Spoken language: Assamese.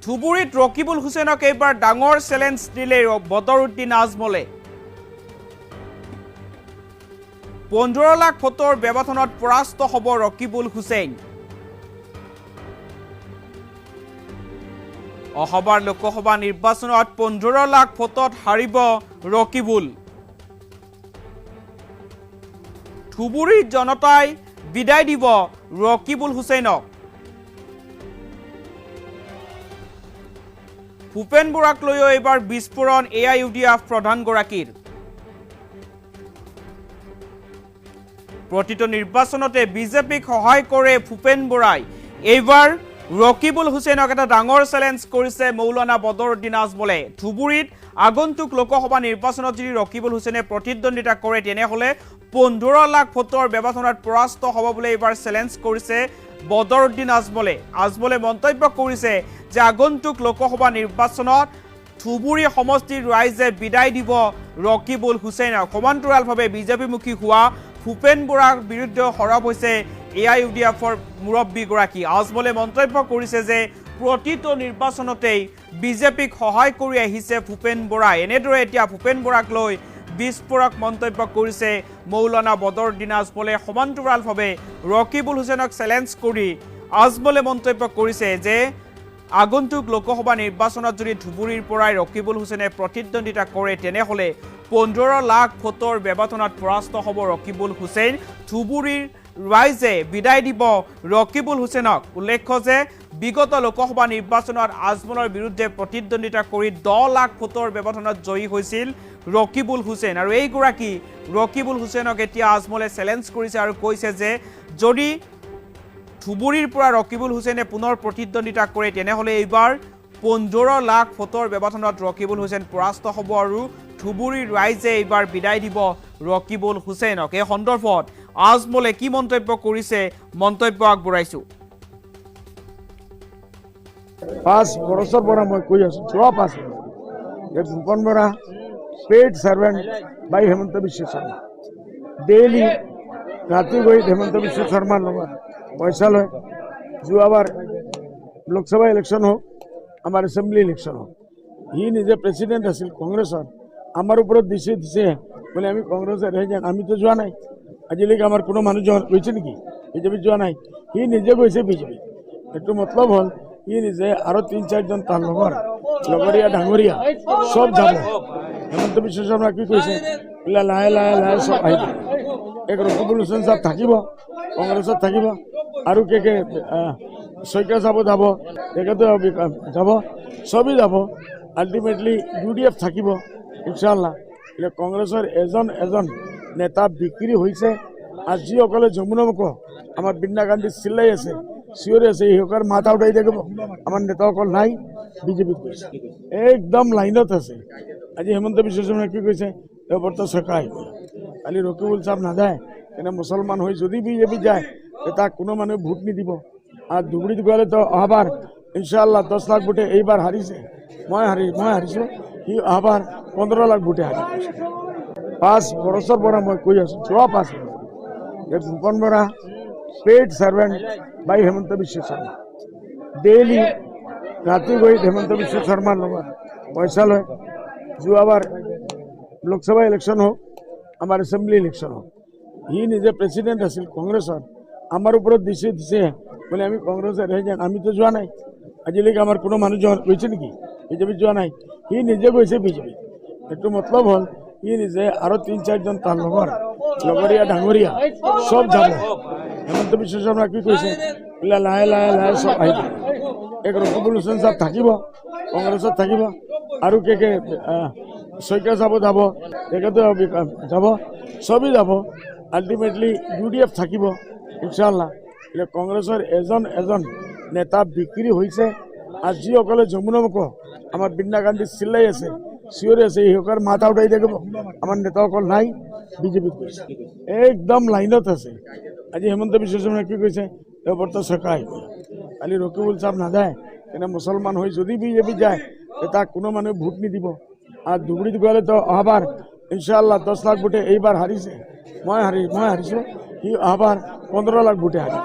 ধুবুৰীত ৰকিবুল হুছেইনক এইবাৰ ডাঙৰ চেলেঞ্জ দিলে বদৰুদ্দিন আজমলে। 15 লাখ ভোটৰ ব্যৱধানত পৰাস্ত হ'ব ৰকিবুল হুছেইন। অহবাৰ লোকসভা নিৰ্বাচনত 15 লাখ ভোটত হাৰিব ৰকিবুল। ধুবুৰীৰ জনতাই বিদায় দিব ৰকিবুল হুছেইনক। ভূপেন বৰাক লৈও এইবাৰ বিস্ফোৰণ AIUDF প্ৰধানগৰাকীৰ। প্ৰতিটো নিৰ্বাচনতে বিজেপিক সহায় কৰে ভূপেন বৰাই। এইবাৰ ৰকিবুল হুছেইনক এটা ডাঙৰ চেলেঞ্জ কৰিছে মৌলানা বদৰুদ্দিন আজমলে। ধুবুৰীত আগন্তুক লোকসভা নিৰ্বাচনত যদি ৰকিবুল হুছেইনে প্ৰতিদ্বন্দ্বিতা কৰে তেনেহ'লে 15 লাখ ভোটৰ ব্যৱধানত পৰাস্ত হ'ব বুলি এইবাৰ চেলেঞ্জ কৰিছে বদৰুদ্দিন আজমলে। আজমলে মন্তব্য কৰিছে যে আগন্তুক লোকসভা নিৰ্বাচনত ধুবুৰী সমষ্টিৰ ৰাইজে বিদায় দিব ৰকিবুল হুছেইনক। সমান্তৰালভাৱে বিজেপিমুখী হোৱা ভূপেন বৰাৰ বিৰুদ্ধে সৰব হৈছে AIUDFৰ মুৰব্বীগৰাকী। আজমলে মন্তব্য কৰিছে যে প্ৰতিটো নিৰ্বাচনতেই বিজেপিক সহায় কৰি আহিছে ভূপেন বৰাই। এনেদৰে এতিয়া ভূপেন বৰাক লৈ বিস্ফোৰক মন্তব্য কৰিছে মৌলানা বদৰুদ্দিন আজমলে। সমান্তৰালভাৱে ৰকিবুল হুছেইনক চেলেঞ্জ কৰি আজমলে মন্তব্য কৰিছে যে আগন্তুক লোকসভা নিৰ্বাচনত যদি ধুবুৰীৰ পৰাই ৰকিবুল হুছেইনে প্ৰতিদ্বন্দ্বিতা কৰে তেনেহ'লে 15 লাখ ভোটৰ ব্যৱধানত পৰাস্ত হ'ব ৰকিবুল হুছেইন। ধুবুৰীৰ ৰাইজে বিদায় দিব ৰকিবুল হুছেইনক। উল্লেখ্য যে বিগত লোকসভা নিৰ্বাচনত আজমলৰ বিৰুদ্ধে প্ৰতিদ্বন্দ্বিতা কৰি 10 লাখ ভোটৰ ব্যৱধানত জয়ী হৈছিল ৰকিবুল হুছেইন। আৰু এইগৰাকী ৰকিবুল হুছেইনক এতিয়া আজমলে চেলেঞ্জ কৰিছে আৰু কৈছে যে যদি ধুবুৰীৰ পৰা ৰকিবুল হুছেইনে পুনৰ প্ৰতিদ্বন্দ্বিতা কৰে তেনেহ'লে এইবাৰ 15 লাখ ভোটৰ ব্যৱধানত ৰকিবুল হুছেইন পৰাস্ত হ'ব আৰু ধুবুৰীৰ ৰাইজে এইবাৰ বিদায় দিব ৰকিবুল হুছেইনক। এই সন্দৰ্ভত আজমলে কি মন্তব্য কৰিছে মন্তব্য আগবঢ়াইছো। 5 বছৰ পৰা মই কৈ আছো, যোৱা 5 বছৰ যে ভূপেন বৰা পেইড সাৰ্ভেন্ট বাই হেমন্ত বিশ্ব শৰ্মা। ডেইলি ৰাতি গৈ হেমন্ত বিশ্ব শৰ্মাৰ লগত পইচা লয়। যোৱাবাৰ লোকসভা ইলেকশ্যন হোক, আমাৰ এছেম্বলি ইলেকশ্যন হোক, সি নিজে প্ৰেচিডেণ্ট আছিল কংগ্ৰেছৰ। আমাৰ ওপৰত দিছে বোলে আমি কংগ্ৰেছৰ যাম। আমিতো যোৱা নাই, আজিলৈকে আমাৰ কোনো মানুহ গৈছে নেকি বিজেপিত? যোৱা নাই। সি নিজে গৈছে বিজেপি। এইটো মতলব হ'ল সি নিজে আৰু 3-4জন তাৰ লগৰীয়া ডাঙৰীয়া চব যাব। হেমন্ত বিশ্ব শৰ্মা কি কৈছে, বোলে লাহে লাহে লাহে চব আহিব। এক ৰকিবুল হুছেইন সাহেব থাকিব, কংগ্ৰেছত থাকিব, আৰু শইকীয়া সাহেব যাব, তেখেতে যাব, চবেই যাব। আল্টিমেটলি UDF থাকিব ইনশাআল্লাহ। এতিয়া কংগ্ৰেছৰ এজন নেতা বিক্ৰী হৈছে। আৰু যিসকলে যমুনামুখ আমাৰ বৃন্দা গান্ধী চিল্লাই আছে, চিঞৰি আছে, সিহঁতৰ মাথা উঠাই থাকিব। আমাৰ নেতাসকল নাই, বিজেপিত গৈছে, একদম লাইনত আছে। আজি হেমন্ত বিশ্ব শৰ্মাই কি কৈছে, বৰ্ত চৰকাৰ আহিব। কালি ৰকিবুল চাহাব নাযায়, তেনে মুছলমান হৈ যদি বিজেপিত যায় তাক কোনো মানুহে ভোট নিদিব। আৰু ধুবুৰীত গ'লে তো অহাবাৰ ইনশাআল্লাহ 10 লাখ ভোটে এইবাৰ হাৰিছে। মই হাৰিছোঁ, সি অহাবাৰ 15 লাখ ভোটে হাৰিব। 5 বছৰ পৰা মই কৈ আছো, যোৱা 5 বছৰ যে ভূপেন বৰা পেইড সাৰ্ভেন্ট বাই হেমন্ত বিশ্ব শৰ্মা। ডেইলি ৰাতি গৈ হেমন্ত বিশ্ব শৰ্মাৰ লগত পইচা লয়। যোৱাবাৰ লোকসভা ইলেকশ্যন হোক, আমাৰ এছেম্বলি ইলেকশ্যন হোক, সি নিজে প্ৰেচিডেণ্ট আছিল কংগ্ৰেছৰ। আমাৰ ওপৰত দিছে বোলে আমি কংগ্ৰেছৰ যাম। আমিতো যোৱা নাই, আজিলৈকে আমাৰ কোনো মানুহ গৈছে নেকি বিজেপিত? যোৱা নাই। সি নিজে গৈছে বিজেপি। এইটো মতলব হ'ল সি নিজে আৰু 3-4জন তাৰ লগৰীয়া ডাঙৰীয়া চব যাব। হেমন্ত বিশ্ব শৰ্মা কি কৈছে, বোলে লাহে লাহে লাহে চব আহিব। এক ৰকিবুল হুছেইন সাহেব থাকিব, কংগ্ৰেছত থাকিব, আৰু শইকীয়া সাহেব যাব, তেখেতে যাব, চবেই যাব। আল্টিমেটলি UDF থাকিব ইনশাআল্লাহ। এতিয়া কংগ্ৰেছৰ এজন নেতা বিক্ৰী হৈছে। আৰু যিসকলে যমুনামুখ আমাৰ বৃন্দা গান্ধী চিল্লাই আছে, চিঞৰি আছে, সিহঁতৰ মাথা উঠাই থাকিব। আমাৰ নেতাসকল নাই, বিজেপিত গৈছে, একদম লাইনত আছে। আজি হেমন্ত বিশ্ব শৰ্মাই কি কৈছে, বৰ্ত চৰকাৰ আহিব। কালি ৰকিবুল চাহাব নাযায়, তেনে মুছলমান হৈ যদি বিজেপিত যায় তাক কোনো মানুহে ভোট নিদিব। আৰু ধুবুৰীত গ'লে তো অহাবাৰ ইনশাআল্লাহ 10 লাখ ভোটে এইবাৰ হাৰিছে। মই হাৰিছোঁ, সি অহাবাৰ 15 লাখ ভোটে হাৰিব।